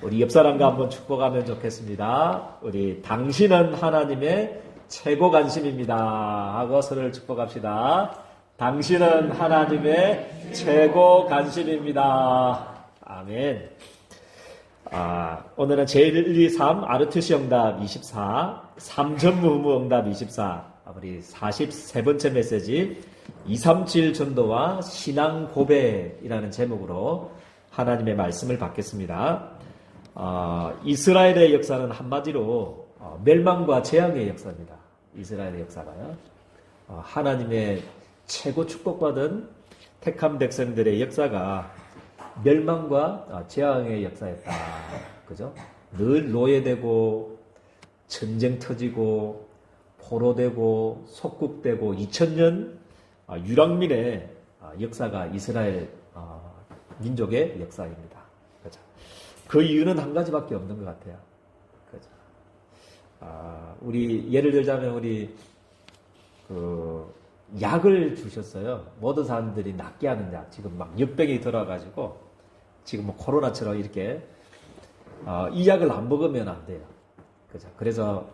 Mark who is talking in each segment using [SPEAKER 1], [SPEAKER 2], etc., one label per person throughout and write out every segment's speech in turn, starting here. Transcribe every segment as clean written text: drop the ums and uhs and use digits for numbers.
[SPEAKER 1] 우리 옆 사람과 한번 축복하면 좋겠습니다. 우리 당신은 하나님의 최고 관심입니다 하고 서로를 축복합시다. 당신은 하나님의 최고 관심입니다. 아멘. 오늘은 제1, 2, 3 아르투시 응답 24, 3전무후무 응답 24, 우리 43번째 메시지 237 전도와 신앙 고백이라는 제목으로 하나님의 말씀을 받겠습니다. 이스라엘의 역사는 한마디로 멸망과 재앙의 역사입니다. 이스라엘의 역사가요. 하나님의 최고 축복받은 택한 백성들의 역사가 멸망과 재앙의 역사였다. 그죠? 늘 노예되고 전쟁 터지고 포로되고 속국되고 2000년 유랑민의 역사가 이스라엘 민족의 역사입니다. 그죠? 그 이유는 한 가지밖에 없는 것 같아요. 그죠? 우리 예를 들자면 우리 약을 주셨어요. 모든 사람들이 낫게 하는 약. 지금 막 역병이 들어가지고 지금 뭐 코로나처럼 이렇게 이 약을 안 먹으면 안 돼요. 그죠? 그래서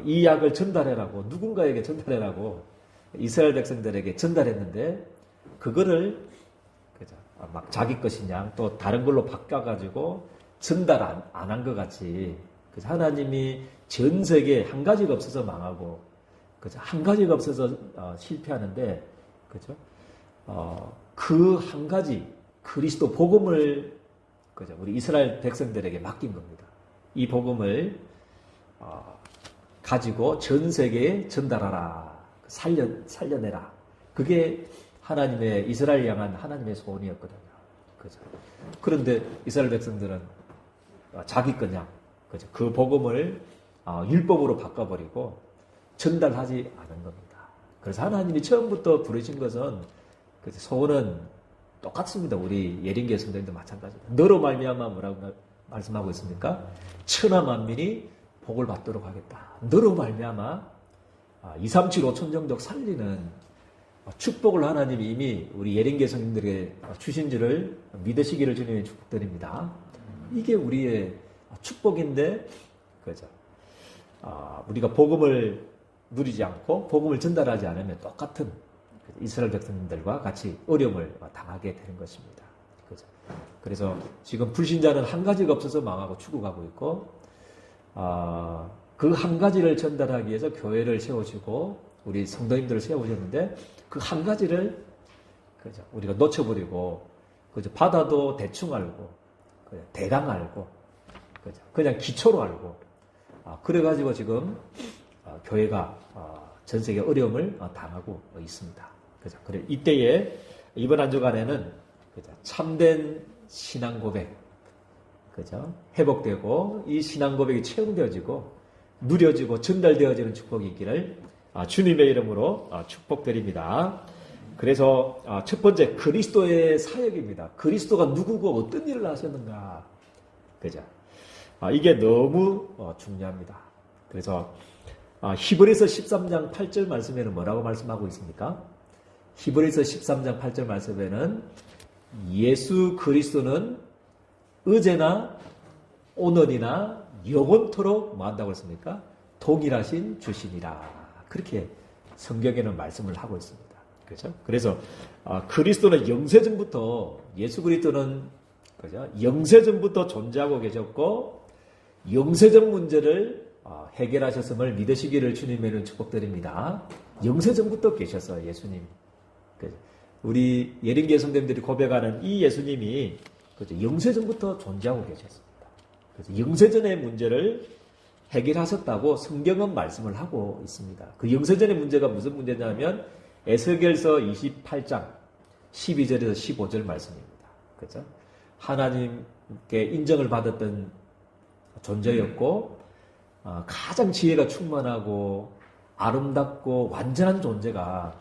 [SPEAKER 1] 이 약을 전달해라고 누군가에게 전달해라고 이스라엘 백성들에게 전달했는데 그거를 그죠? 막 자기 것이냐 또 다른 걸로 바꿔가지고 전달 안 한 것 같이 그래서 하나님이 전 세계에 한 가지가 없어서 망하고 그죠? 한 가지가 없어서 실패하는데 그죠? 그 한 가지 그리스도 복음을 그죠? 우리 이스라엘 백성들에게 맡긴 겁니다. 이 복음을 가지고 전 세계에 전달하라. 살려내라. 그게 하나님의 이스라엘 향한 하나님의 소원이었거든요. 그죠? 그런데 이스라엘 백성들은 자기 거냐, 그죠? 그 복음을 율법으로 바꿔버리고 전달하지 않은 겁니다. 그래서 하나님이 처음부터 부르신 것은 소원은 똑같습니다. 우리 예린교회 성도님도 마찬가지입니다. 너로 말미암아 뭐라고 말씀하고 있습니까? 천하 만민이 복을 받도록 하겠다. 너로 말미암아 237, 5천 종족 살리는 축복을 하나님이 이미 우리 예린교회 성도님들에게 주신 줄을 믿으시기를 주님의 축복드립니다. 이게 우리의 축복인데 그죠? 우리가 복음을 누리지 않고 복음을 전달하지 않으면 똑같은 이스라엘 백성들과 같이 어려움을 당하게 되는 것입니다. 그죠? 그래서 지금 불신자는 한 가지가 없어서 망하고 죽어가고 있고 그 한 가지를 전달하기 위해서 교회를 세우시고 우리 성도님들을 세우셨는데 그 한 가지를 그죠? 우리가 놓쳐버리고 그죠? 받아도 대충 알고 그죠? 대강 알고 그죠? 그냥 기초로 알고 그래가지고 지금 교회가 전 세계 어려움을 당하고 있습니다. 그죠? 그래 이때에 이번 한 주간에는 그죠? 참된 신앙 고백, 그죠? 회복되고 이 신앙 고백이 체험되어지고 누려지고 전달되어지는 축복이 있기를 주님의 이름으로 축복드립니다. 그래서 첫 번째 그리스도의 사역입니다. 그리스도가 누구고 어떤 일을 하셨는가, 그죠? 이게 너무 중요합니다. 그래서 히브리서 13장 8절 말씀에는 뭐라고 말씀하고 있습니까? 히브리서 13장 8절 말씀에는 예수 그리스도는 어제나 오늘이나 영원토록 뭐 한다고 했습니까? 동일하신 주신이라. 그렇게 성경에는 말씀을 하고 있습니다. 그렇죠? 그래서 그리스도는 영세전부터 예수 그리스도는 그죠? 영세전부터 존재하고 계셨고 영세전 문제를 해결하셨음을 믿으시기를 주님에는 축복드립니다. 영세전부터 계셨어요, 예수님. 우리 예린교회 성도님들이 고백하는 이 예수님이 영세전부터 존재하고 계셨습니다. 그래서 영세전의 문제를 해결하셨다고 성경은 말씀을 하고 있습니다. 그 영세전의 문제가 무슨 문제냐면 에스겔서 28장 12절에서 15절 말씀입니다. 그렇죠? 하나님께 인정을 받았던 존재였고 가장 지혜가 충만하고 아름답고 완전한 존재가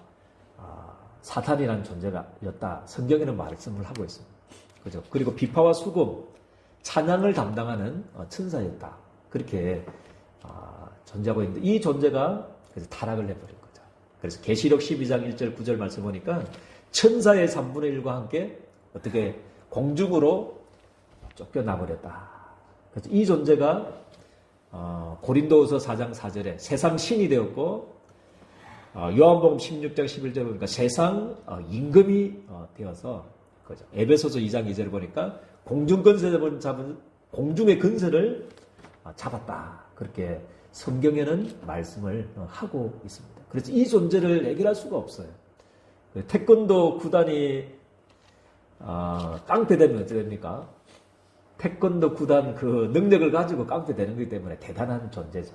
[SPEAKER 1] 사탄이라는 존재였다. 성경에는 말씀을 하고 있습니다. 그죠? 그리고 비파와 수금, 찬양을 담당하는 천사였다. 그렇게 존재하고 있는데 이 존재가 그래서 타락을 해버린 거죠. 그래서 계시록 12장 1절 9절 말씀 보니까 천사의 3분의 1과 함께 어떻게 공중으로 쫓겨나버렸다. 그래서 이 존재가 고린도후서 4장 4절에 세상 신이 되었고 요한복음 16장 11절에 보니까 세상 임금이 되어서 그죠. 에베소서 2장 2절을 보니까 공중의 근세를 잡았다. 그렇게 성경에는 말씀을 하고 있습니다. 그래서 이 존재를 해결할 수가 없어요. 태권도 구단이 깡패되면 어떻게 됩니까? 태권도 구단 그 능력을 가지고 깡패되는 거기 때문에 대단한 존재죠.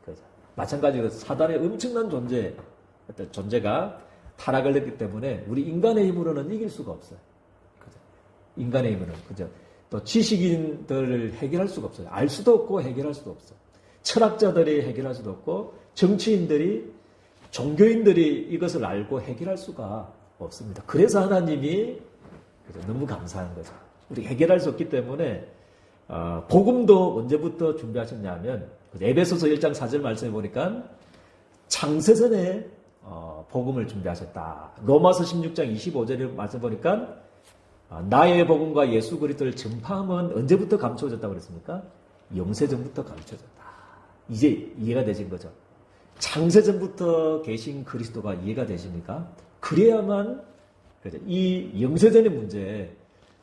[SPEAKER 1] 그죠? 마찬가지로 사단의 엄청난 존재가 타락을 했기 때문에 우리 인간의 힘으로는 이길 수가 없어요. 그죠? 인간의 힘으로는. 그죠? 또 지식인들을 해결할 수가 없어요. 알 수도 없고 해결할 수도 없어요. 철학자들이 해결할 수도 없고 정치인들이 종교인들이 이것을 알고 해결할 수가 없습니다. 그래서 하나님이 너무 감사한 거죠. 우리 해결할 수 없기 때문에 복음도 언제부터 준비하셨냐면 에베소서 1장 4절 말씀해 보니까 창세전에 복음을 준비하셨다. 로마서 16장 25절에 말씀 보니까 나의 복음과 예수 그리스도를 전파함은 언제부터 감춰졌다고 그랬습니까? 영세전부터 감춰졌다. 이제 이해가 되신 거죠. 창세전부터 계신 그리스도가 이해가 되십니까? 그래야만 이 영세전의 문제,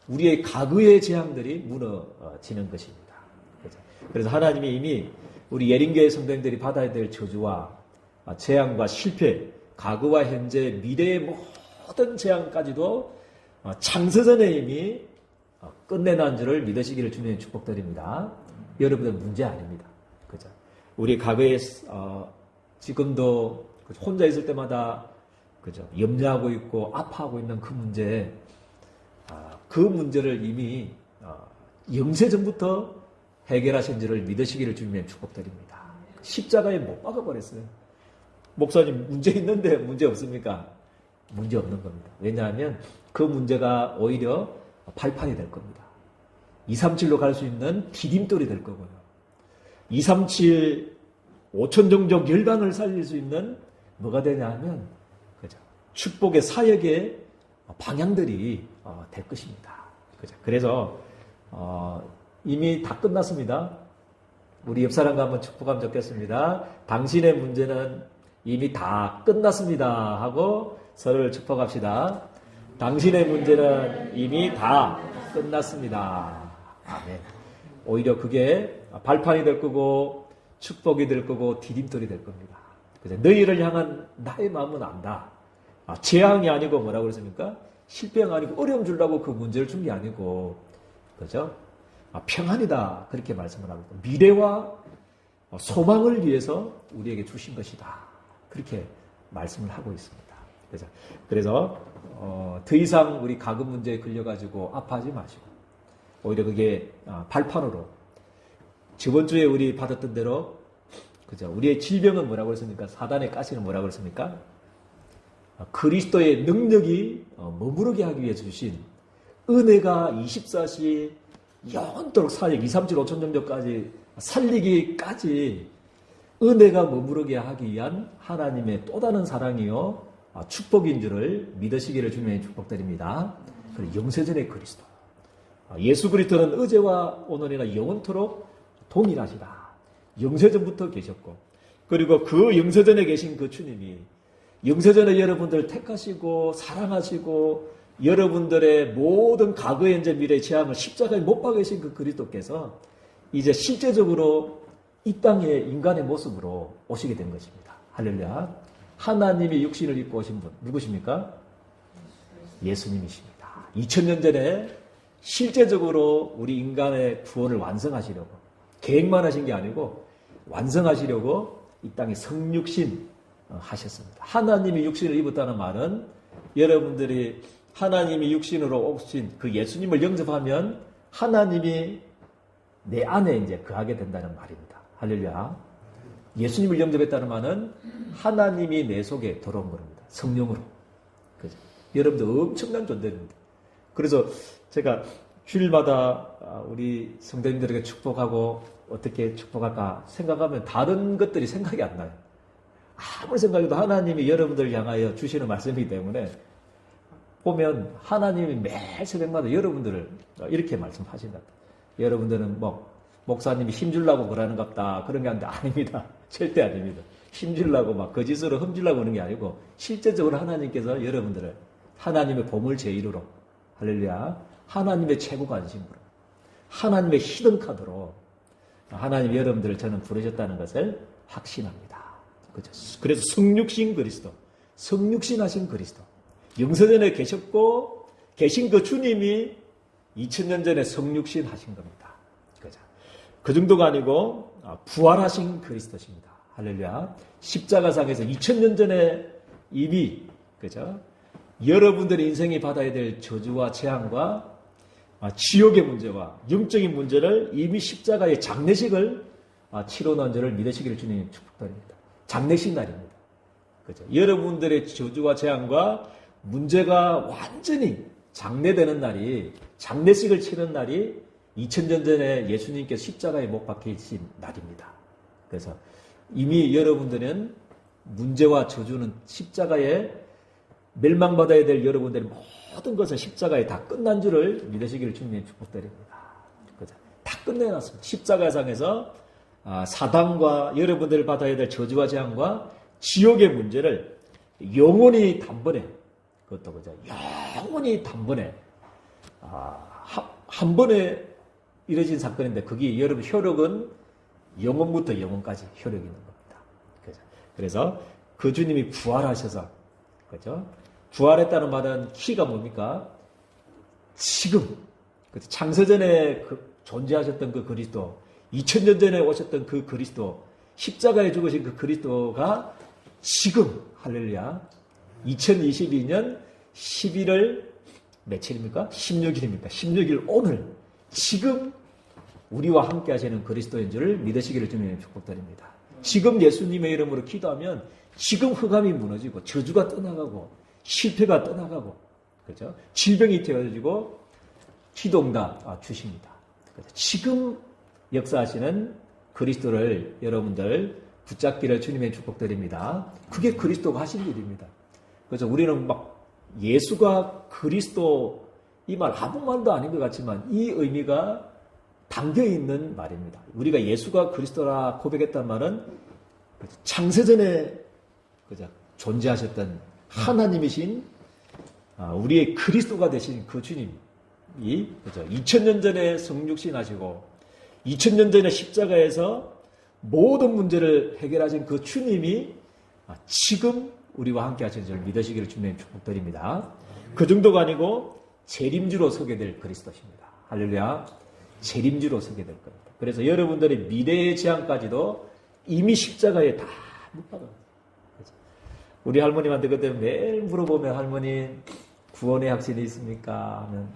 [SPEAKER 1] 우리의 과거의 재앙들이 무너지는 것입니다. 그래서 하나님이 이미 우리 예린교회 성도님들이 받아야 될 저주와 재앙과 실패, 과거와 현재, 미래의 모든 재앙까지도 창세전에 이미 끝내난 줄을 믿으시기를 주님의 축복드립니다. 여러분들 문제 아닙니다. 그죠? 우리 과거에 지금도 혼자 있을 때마다 그죠? 염려하고 있고 아파하고 있는 그 문제, 그 문제를 이미 영세전부터 해결하신 줄을 믿으시기를 주님의 축복드립니다. 십자가에 못 박아버렸어요. 목사님 문제 있는데 문제 없습니까? 문제 없는 겁니다. 왜냐하면 그 문제가 오히려 발판이 될 겁니다. 237로 갈 수 있는 디딤돌이 될 거고요. 237 5천종족 열방을 살릴 수 있는 뭐가 되냐 하면 그죠? 축복의 사역의 방향들이 될 것입니다. 그죠? 그래서 이미 다 끝났습니다. 우리 옆 사람과 한번 축복하면 좋겠습니다. 당신의 문제는 이미 다 끝났습니다 하고 서로를 축복합시다. 당신의 문제는 이미 다 끝났습니다. 아멘. 오히려 그게 발판이 될 거고 축복이 될 거고 디딤돌이 될 겁니다. 그래서 너희를 향한 나의 마음은 안다. 재앙이 아니고 뭐라고 그랬습니까? 실패가 아니고 어려움 주려고 그 문제를 준 게 아니고 그죠? 평안이다. 그렇게 말씀을 합니다. 미래와 소망을 위해서 우리에게 주신 것이다. 그렇게 말씀을 하고 있습니다. 그래서 더 이상 우리 가금 문제에 걸려가지고 아파하지 마시고 오히려 그게 발판으로 저번 주에 우리 받았던 대로 그죠? 우리의 질병은 뭐라고 그랬습니까? 사단의 가시는 뭐라고 그랬습니까? 그리스도의 능력이 머무르게 하기 위해 주신 은혜가 24시 영원토록 사역 237 5천 정도까지 살리기까지 은혜가 머무르게 하기 위한 하나님의 또 다른 사랑이요 축복인 줄을 믿으시기를 주님의 축복드립니다. 그리고 영세전의 그리스도 예수 그리스도는 어제와 오늘이나 영원토록 동일하시다. 영세전부터 계셨고 그리고 그 영세전에 계신 그 주님이 영세전에 여러분들을 택하시고 사랑하시고 여러분들의 모든 과거, 현재, 미래의 재앙을 십자가에 못 박으신 그 그리스도께서 이제 실제적으로 이 땅에 인간의 모습으로 오시게 된 것입니다. 할렐루야. 하나님이 육신을 입고 오신 분 누구십니까? 예수님이십니다. 2000년 전에 실제적으로 우리 인간의 구원을 완성하시려고 계획만 하신 게 아니고 완성하시려고 이 땅에 성육신 하셨습니다. 하나님이 육신을 입었다는 말은 여러분들이 하나님이 육신으로 오신 그 예수님을 영접하면 하나님이 내 안에 이제 거하게 된다는 말입니다. 할렐루야. 예수님을 영접했다는 말은 하나님이 내 속에 들어온 겁니다. 성령으로. 그죠? 여러분들 엄청난 존재입니다. 그래서 제가 주일마다 우리 성도님들에게 축복하고 어떻게 축복할까 생각하면 다른 것들이 생각이 안 나요. 아무리 생각해도 하나님이 여러분들을 향하여 주시는 말씀이기 때문에 보면 하나님이 매 새벽마다 여러분들을 이렇게 말씀하신다. 여러분들은 목사님이 힘주려고 그러는갑다. 그런 게 아닙니다. 절대 아닙니다. 힘주려고 막 거짓으로 흠주려고 그러는 게 아니고 실제적으로 하나님께서 여러분들을 하나님의 보물 제일으로 할렐루야 하나님의 최고 관심으로 하나님의 히든 카드로 하나님이 여러분들을 저는 부르셨다는 것을 확신합니다. 그죠? 그래서 성육신 그리스도, 성육신하신 그리스도, 영세전에 계셨고 계신 그 주님이 2000년 전에 성육신 하신 겁니다. 그죠? 그 정도가 아니고 부활하신 그리스도십니다. 할렐루야. 십자가상에서 2000년 전에 이미 그죠? 여러분들의 인생이 받아야 될 저주와 재앙과 지옥의 문제와 영적인 문제를 이미 십자가의 장례식을 치러놓은 줄을 믿으시기를 주님 축복드립니다. 장례식 날입니다. 그죠? 여러분들의 저주와 재앙과 문제가 완전히 장례되는 날이 장례식을 치른 날이 2000년 전에 예수님께서 십자가에 못 박히신 날입니다. 그래서 이미 여러분들은 문제와 저주는 십자가에 멸망받아야 될 여러분들의 모든 것은 십자가에 다 끝난 줄을 믿으시기를 주님 축복드립니다. 그죠? 다 끝내놨습니다. 십자가상에서 사단과 여러분들을 받아야 될 저주와 재앙과 지옥의 문제를 영원히 단번에 그것도 그죠? 영원히 단번에 한 번에 이뤄진 사건인데 그게 여러분 효력은 영원부터 영원까지 효력이 있는 겁니다. 그죠? 그래서 그 주님이 부활하셔서 그죠? 부활했다는 말은 키가 뭡니까? 지금 창세전에 존재하셨던 그 그리스도 2000년 전에 오셨던 그 그리스도 십자가에 죽으신 그 그리스도가 지금 할렐루야 2022년 11월 며칠입니까? 16일입니까? 16일 오늘 지금 우리와 함께 하시는 그리스도인 줄을 믿으시기를 주님 축복드립니다. 지금 예수님의 이름으로 기도하면 지금 흑암이 무너지고 저주가 떠나가고 실패가 떠나가고 그렇죠? 질병이 되어지고 기도응답 주십니다. 그렇죠? 지금 역사하시는 그리스도를 여러분들 붙잡기를 주님의 축복드립니다. 그게 그리스도가 하신 일입니다. 그래서 우리는 막 예수가 그리스도 이 말 아무 말도 아닌 것 같지만 이 의미가 담겨 있는 말입니다. 우리가 예수가 그리스도라 고백했단 말은 창세전에 그죠? 존재하셨던 하나님이신 우리의 그리스도가 되신 그 주님이 그죠? 2000년 전에 성육신하시고 2000년 전에 십자가에서 모든 문제를 해결하신 그 주님이 지금 우리와 함께 하시는 줄 믿으시기를 주님 축복드립니다. 그 정도가 아니고 재림주로 서게 될 그리스도십니다. 할렐루야. 재림주로 서게 될 겁니다. 그래서 여러분들의 미래의 재앙까지도 이미 십자가에 다 못 박아요. 우리 할머님한테 그때 매일 물어보면 할머니 구원의 확신이 있습니까? 하면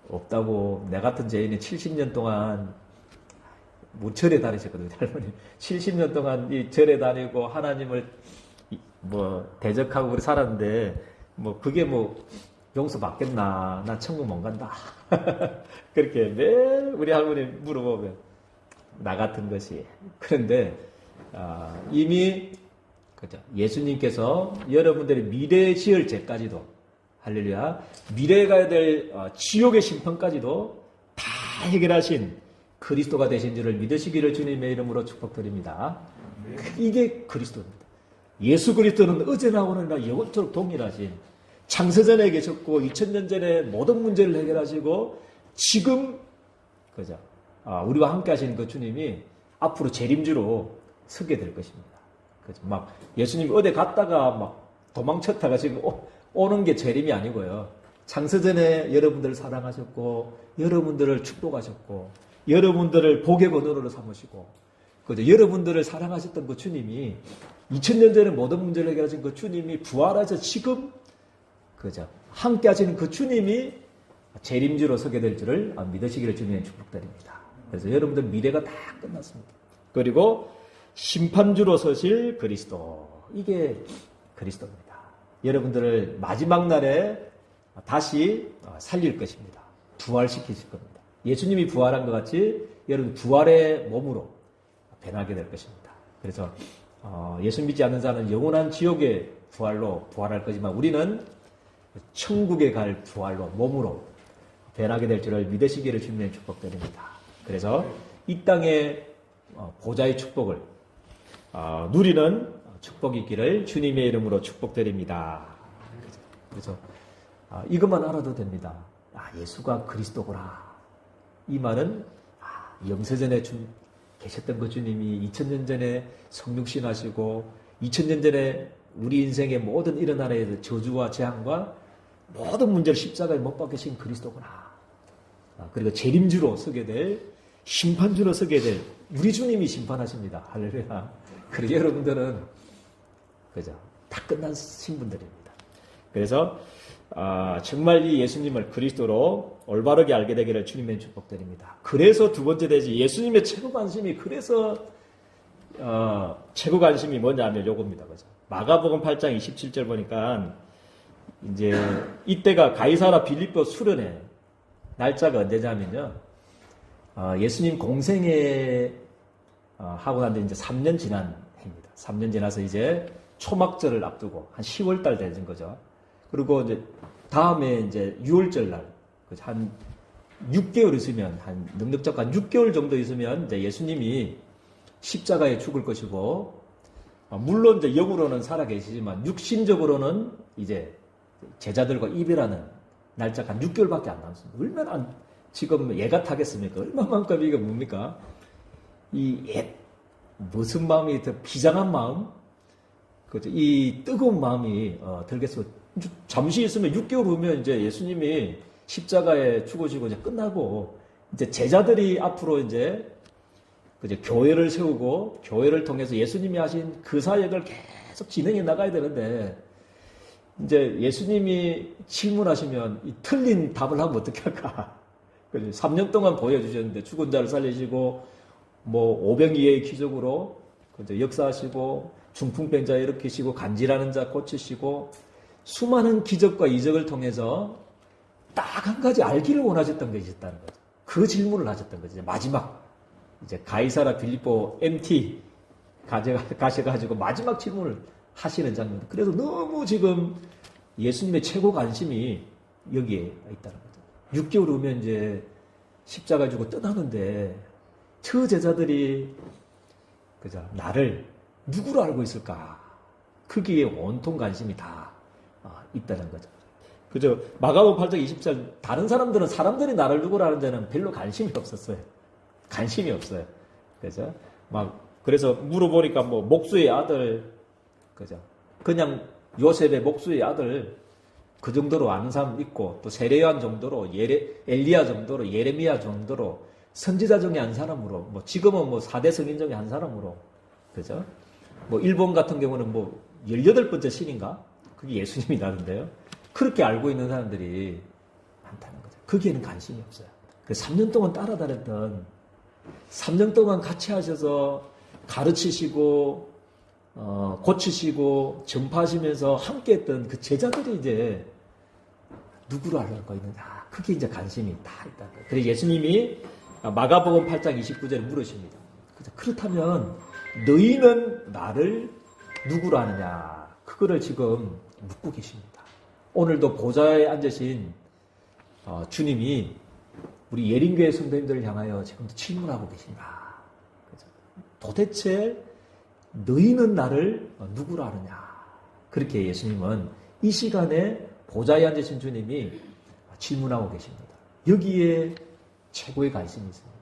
[SPEAKER 1] 없다고. 내 같은 죄인이 70년 동안 절에 다니셨거든요. 할머니 70년 동안 이 절에 다니고 하나님을 대적하고 그렇게 살았는데 그게 용서 받겠나? 난 천국 못 간다. 그렇게 매일 우리 할머니 물어보면 나 같은 것이. 그런데 이미 그죠? 예수님께서 여러분들의 미래에 지을 죄까지도 할렐루야 미래에 가야 될 지옥의 심판까지도 다 해결하신 그리스도가 되신 줄을 믿으시기를 주님의 이름으로 축복드립니다. 이게 그리스도입니다. 예수 그리스도는 어제나 오늘나 영원토록 동일하신 창세전에 계셨고 2000년 전에 모든 문제를 해결하시고 지금 그죠? 우리와 함께 하시는 그 주님이 앞으로 재림주로 서게 될 것입니다. 그죠? 예수님이 어디 갔다가 도망쳤다가 지금 오는 게 재림이 아니고요. 창세전에 여러분들을 사랑하셨고 여러분들을 축복하셨고 여러분들을 복의 근원으로 삼으시고 그죠? 여러분들을 사랑하셨던 그 주님이 2000년 전에 모든 문제를 해결하신 그 주님이 부활하셔서 지금 그죠? 함께 하시는 그 주님이 재림주로 서게 될 줄을 믿으시기를 주님의 축복드립니다. 그래서 여러분들 미래가 다 끝났습니다. 그리고 심판주로 서실 그리스도. 이게 그리스도입니다. 여러분들을 마지막 날에 다시 살릴 것입니다. 부활시키실 겁니다. 예수님이 부활한 것 같이 여러분 부활의 몸으로 변하게 될 것입니다. 그래서 예수 믿지 않는 자는 영원한 지옥의 부활로 부활할 거지만 우리는 천국에 갈 부활로 몸으로 변하게 될 줄을 믿으시기를 주님의 축복드립니다. 그래서 이 땅의 보좌의 축복을 누리는 축복이 있기를 주님의 이름으로 축복드립니다. 그래서 이것만 알아도 됩니다. 예수가 그리스도구나. 이 말은 영세전에 계셨던 그 주님이 2000년 전에 성육신하시고 2000년 전에 우리 인생의 모든 일어나는 저주와 재앙과 모든 문제를 십자가에 못 박으신 그리스도구나. 그리고 재림주로 서게 될, 심판주로 서게 될 우리 주님이 심판하십니다. 할렐루야. 그리고 여러분들은 그죠? 다 끝난 신분들입니다. 그래서 정말 이 예수님을 그리스도로 올바르게 알게 되기를 주님의 축복드립니다. 그래서 두 번째 되지, 예수님의 최고 관심이, 그래서 최고 관심이 뭐냐면 요겁니다. 그죠? 마가복음 8장 27절 보니까 이제 이때가 가이사라 빌립보 수련회 날짜가 언제냐면요. 예수님 공생애 하고 난 지 이제 3년 지난 해입니다. 3년 지나서 이제 초막절을 앞두고 한 10월 달 되는 거죠. 그리고 이제 다음에 이제 6월절 날, 한 6개월 있으면, 한 넉넉적 한 6개월 정도 있으면 이제 예수님이 십자가에 죽을 것이고, 물론 이제 영으로는 살아 계시지만 육신적으로는 이제 제자들과 이별하는 날짜가 한 6개월밖에 안 남았습니다. 얼마나 지금 예가 타겠습니까? 얼마만큼 이게 뭡니까? 무슨 마음이 더 비장한 마음? 그죠? 이 뜨거운 마음이 들겠어. 잠시 있으면 6개월 후면 이제 예수님이 십자가에 죽으시고 이제 끝나고 이제 제자들이 앞으로 이제 교회를 세우고 교회를 통해서 예수님이 하신 그 사역을 계속 진행해 나가야 되는데 이제 예수님이 질문하시면 이 틀린 답을 하면 어떻게 할까? 3년 동안 보여주셨는데 죽은 자를 살리시고 뭐 오병이의 기적으로 역사하시고 중풍병자 일으키시고 간질하는 자 고치시고 수많은 기적과 이적을 통해서 딱 한 가지 알기를 원하셨던 것이 있다는 거죠. 그 질문을 하셨던 거죠. 마지막 이제 가이사라 빌립보 MT 가셔가지고 마지막 질문을 하시는 장면. 그래서 너무 지금 예수님의 최고 관심이 여기에 있다는 거죠. 6개월 후면 이제 십자가 지고 떠나는데 저 제자들이 그죠? 나를 누구로 알고 있을까? 거기에 온통 관심이 다 있다는 거죠. 그죠? 마가복음 8장 20절, 다른 사람들은 사람들이 나를 누구로 아는 데는 별로 관심이 없었어요. 관심이 없어요. 그죠? 그래서 물어보니까 목수의 아들, 그죠? 그냥 요셉의 목수의 아들, 그 정도로 아는 사람 있고, 또 세례요한 정도로, 엘리야 정도로, 예레미야 정도로, 선지자 중에 한 사람으로, 지금은 4대 성인 중에 한 사람으로, 그죠? 일본 같은 경우는 18번째 신인가? 그게 예수님이라는데요. 그렇게 알고 있는 사람들이 많다는 거죠. 거기에는 관심이 없어요. 3년 동안 따라다녔던, 3년 동안 같이 하셔서 가르치시고, 고치시고, 전파하시면서 함께 했던 그 제자들이 이제 누구로 알고 있느냐. 그게 이제 관심이 다 있다는 거예요. 그래서 예수님이 마가복음 8장 29절에 물으십니다. 그렇다면 너희는 나를 누구로 아느냐. 그거를 지금 묻고 계십니다. 오늘도 보좌에 앉으신 주님이 우리 예린교회 성도님들을 향하여 지금도 질문하고 계신다. 도대체 너희는 나를 누구로 아느냐. 그렇게 예수님은 이 시간에 보좌에 앉으신 주님이 질문하고 계십니다. 여기에 최고의 관심이 있습니다.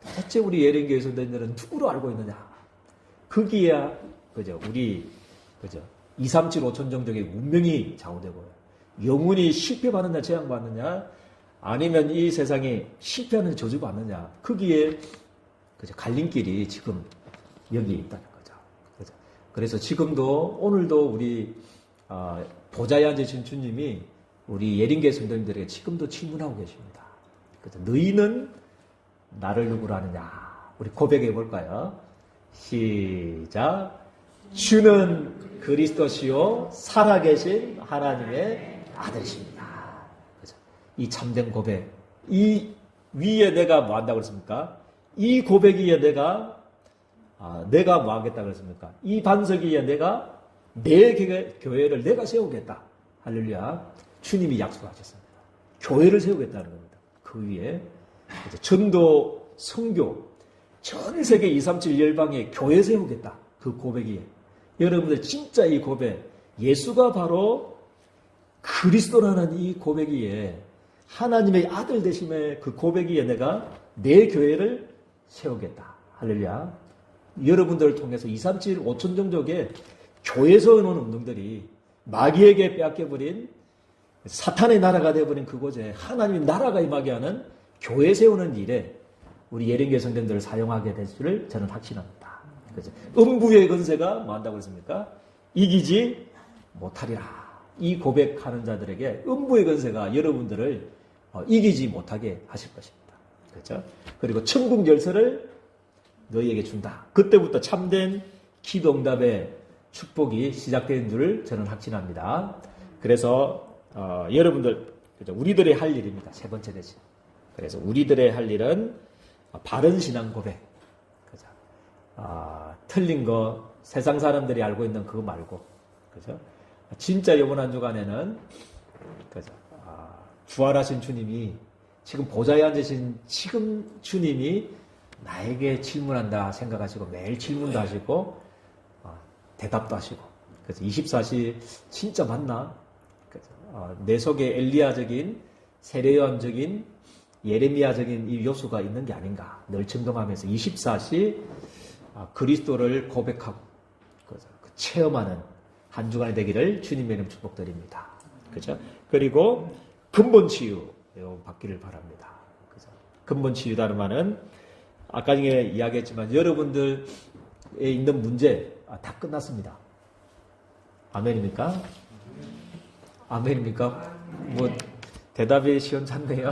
[SPEAKER 1] 도대체 우리 예린교회 성도님들은 누구로 알고 있느냐. 거기에 그죠? 우리 그죠? 237 5천 종족의 운명이 좌우되고 영혼이 실패받느냐 재앙받느냐 아니면 이 세상에 실패하는 저주받느냐. 거기에 그죠? 갈림길이 지금 여기 있다는 거죠. 그죠? 그래서 지금도 오늘도 우리 보좌에 앉으신 주님이 우리 예린교회 성도님들에게 지금도 질문하고 계십니다. 그죠? 너희는 나를 누구로 아느냐. 우리 고백해 볼까요? 시작. 주는 그리스도시요 살아계신 하나님의 아들이십니다. 그죠? 이 참된 고백, 이 위에 내가 뭐 한다고 그랬습니까? 이 고백 위에 내가 뭐 하겠다고 그랬습니까? 이 반석 위에 내가 내 교회를 내가 세우겠다. 할렐루야. 주님이 약속하셨습니다. 교회를 세우겠다는 겁니다. 그 위에 전도, 선교, 전 세계 237 열방에 교회 세우겠다. 그 고백이에요. 여러분들 진짜 이 고백, 예수가 바로 그리스도라는 이 고백이에 하나님의 아들 되심의 그 고백이에 내가 내 교회를 세우겠다. 할렐루야. 여러분들을 통해서 237 5천 종족의 교회 세우는 운동들이 마귀에게 빼앗겨버린 사탄의 나라가 되어버린 그곳에 하나님의 나라가 임하게 하는 교회 세우는 일에 우리 예령교회 성도들을 사용하게 될 줄을 저는 확신합니다. 그죠? 음부의 권세가 뭐 한다고 했습니까? 이기지 못하리라. 이 고백하는 자들에게 음부의 권세가 여러분들을 이기지 못하게 하실 것입니다. 그렇죠? 그리고 천국 열쇠를 너희에게 준다. 그때부터 참된 기도응답의 축복이 시작되는 줄을 저는 확신합니다. 그래서 여러분들, 그죠? 우리들의 할 일입니다. 세 번째 대신. 그래서 우리들의 할 일은 바른 신앙 고백. 그죠? 틀린 거, 세상 사람들이 알고 있는 그거 말고. 그죠? 진짜 이번 한 주간에는, 그죠? 부활하신 주님이, 지금 보좌에 앉으신 지금 주님이 나에게 질문한다 생각하시고 매일 질문도 하시고, 대답도 하시고. 그래서 24시 진짜 맞나? 내 속에 엘리야적인, 세례요한적인, 예레미야적인 이 요소가 있는 게 아닌가 늘 점검하면서 24시 그리스도를 고백하고 체험하는 한 주간이 되기를 주님의 이름 축복드립니다. 그죠? 그리고 근본 치유 받기를 바랍니다. 그죠? 근본 치유다는 말은 아까 전에 이야기했지만 여러분들에 있는 문제 다 끝났습니다. 아멘입니까? 아멘입니까? 뭐 대답이 시원찮네요.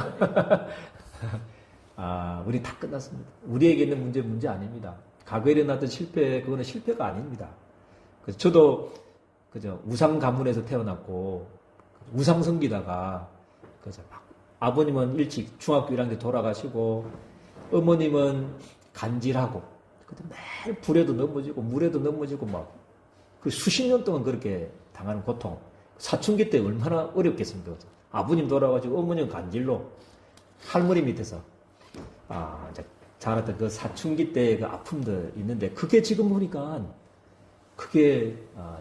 [SPEAKER 1] 우리 다 끝났습니다. 우리에게 있는 문제 아닙니다. 과거에 일어났던 실패, 그거는 실패가 아닙니다. 그래서 저도 그죠 우상 가문에서 태어났고 우상 섬기다가 그죠 막 아버님은 일찍 중학교 1학년 때 돌아가시고 어머님은 간질하고 매일 불에도 넘어지고 물에도 넘어지고 막 그 수십 년 동안 그렇게 당하는 고통. 사춘기 때 얼마나 어렵겠습니까? 아버님 돌아가지고 어머님 간질로 할머니 밑에서 이제 자랐던 그 사춘기 때의 그 아픔들 있는데 그게 지금 보니까 그게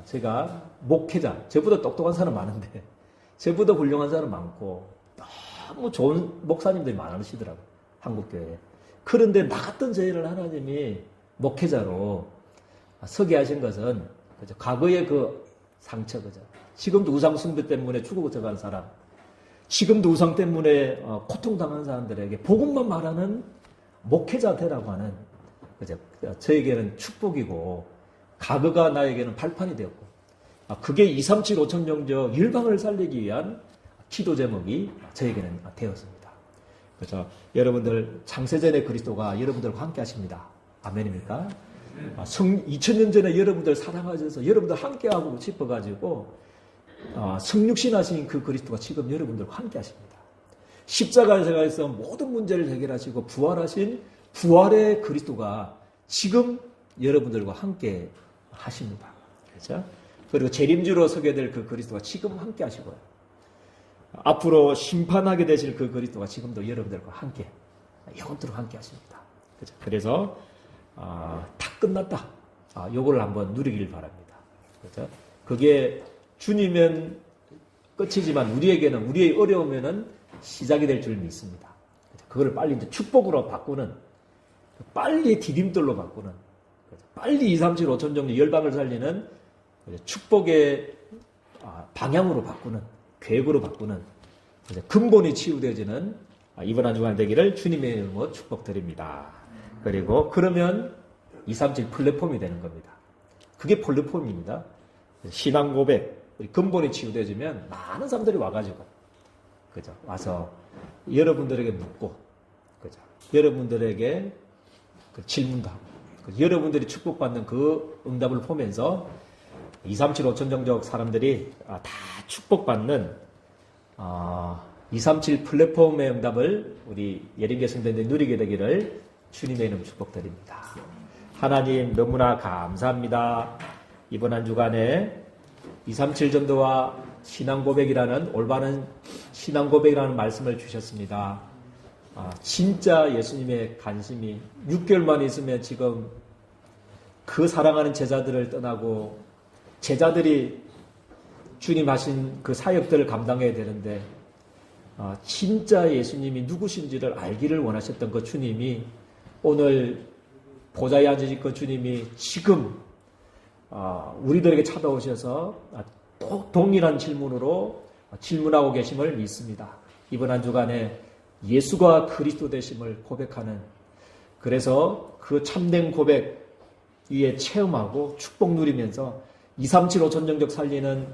[SPEAKER 1] 제가 목회자 저보다 똑똑한 사람 많은데 저보다 훌륭한 사람 많고 너무 좋은 목사님들이 많으시더라고요. 한국교회에. 그런데 나 같은 저희를 하나님이 목회자로 서게 하신 것은 그죠? 과거의 그 상처 그죠? 지금도 우상 숭배 때문에 죽어가는 사람 지금도 우상 때문에 고통당하는 사람들에게 복음만 말하는 목회자 되라고 하는 그죠? 저에게는 축복이고 과거가 나에게는 발판이 되었고 그게 237 5천 종족 열방을 살리기 위한 기도 제목이 저에게는 되었습니다. 그렇죠? 여러분들 창세전의 그리스도가 여러분들과 함께 하십니다. 아멘입니까? 2000년 전에 여러분들 사랑하셔서 여러분들 함께하고 싶어가지고 성육신 하신 그 그리스도가 지금 여러분들과 함께 하십니다. 십자가에서 모든 문제를 해결하시고 부활하신 부활의 그리스도가 지금 여러분들과 함께 하십니다. 그렇죠? 그리고 재림주로 서게 될 그 그리스도가 지금 함께 하시고요. 앞으로 심판하게 되실 그 그리스도가 지금도 여러분들과 함께 영원토록 함께 하십니다. 그렇죠? 그래서 다 끝났다. 요걸 한번 누리길 바랍니다. 그렇죠? 그게 주님은 끝이지만 우리에게는 우리의 어려움에는 시작이 될 줄 믿습니다. 그걸 빨리 이제 축복으로 바꾸는 빨리 디딤돌로 바꾸는 빨리 237 5천 종류 열방을 살리는 축복의 방향으로 바꾸는 계획으로 바꾸는 근본이 치유되어지는 이번 한 주간 되기를 주님의 이름으로 축복드립니다. 그리고 그러면 237 플랫폼이 되는 겁니다. 그게 플랫폼입니다. 신앙 고백, 근본이 치유되어지면 많은 사람들이 와가지고, 그죠? 와서 여러분들에게 묻고, 그죠? 여러분들에게 그 질문도 하고, 그죠? 여러분들이 축복받는 그 응답을 보면서 237 5천 종족 사람들이 다 축복받는 237 플랫폼의 응답을 우리 예림교회 성도들이 누리게 되기를 주님의 이름 축복드립니다. 하나님 너무나 감사합니다. 이번 한 주간에 237 전도와 신앙 고백이라는 올바른 신앙 고백이라는 말씀을 주셨습니다. 진짜 예수님의 관심이 6개월만 있으면 지금 그 사랑하는 제자들을 떠나고 제자들이 주님 하신 그 사역들을 감당해야 되는데 진짜 예수님이 누구신지를 알기를 원하셨던 그 주님이 오늘 보좌에 앉으신 그 주님이 지금 우리들에게 찾아오셔서 동일한 질문으로 질문하고 계심을 믿습니다. 이번 한 주간에 예수가 그리스도 되심을 고백하는, 그래서 그 참된 고백 위에 체험하고 축복 누리면서 237 5천정적 살리는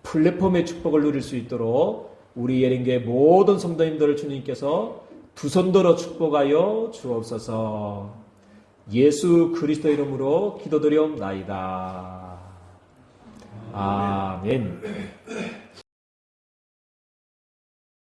[SPEAKER 1] 플랫폼의 축복을 누릴 수 있도록 우리 예린교회 모든 성도님들을 주님께서 두 손 들어 축복하여 주옵소서. 예수 그리스도 이름으로 기도드리옵나이다. 아멘.